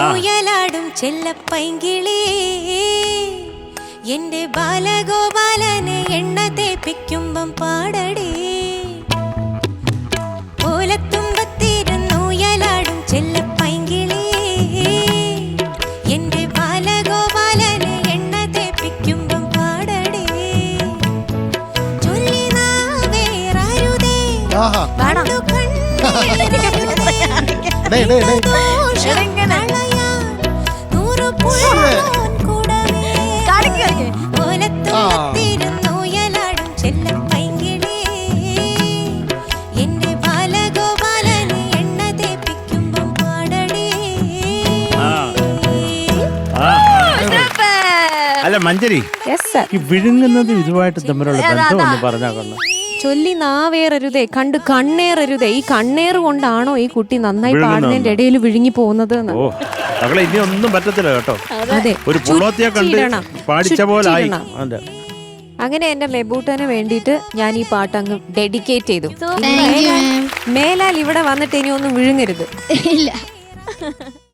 ഊയലാടും ചെല്ലപ്പൈങ്കിളി എന്റെ ബാലഗോപാലനെ എണ്ണ തേപ്പിക്കുമ്പം പാടടേ ഓലത്തുമ്പത്തിരുന്നൂയലാടും ചെല്ലപ്പൈങ്കിളി എന്റെ ബാലഗോപാലനെ എണ്ണ തേപ്പിക്കുമ്പം പാടടേ ചൊല്ലി നാവേറാരുതേ അല്ല മഞ്ജരി, ഈ വിഴുങ്ങുന്നത് ഇതുമായിട്ട് തമ്മിലുള്ള ബന്ധം ഒന്ന് പറഞ്ഞാ കൊള്ളാം. ചൊല്ലി നാവേറരുതേ കണ്ട് കണ്ണേറരുതേ. ഈ കണ്ണേറ് കൊണ്ടാണോ ഈ കുട്ടി നന്നായി പാടുന്നതിന്റെ ഇടയിൽ വിഴുങ്ങി പോകുന്നത്? ഓ മകളെ, ഇനി ഒന്നും പറ്റത്തില്ല കേട്ടോ. അതെ, ഒരു പുള്ളോത്തിയെ കണ്ട് പാടിച്ച പോലായി. അങ്ങനെ എന്റെ മെബൂട്ടന് വേണ്ടിയിട്ട് ഞാൻ ഈ പാട്ട് അങ്ങ് ഡെഡിക്കേറ്റ് ചെയ്തു. മേലാൽ ഇവിടെ വന്നിട്ട് ഇനി ഒന്നും വിഴുങ്ങരുത്. ഇല്ല.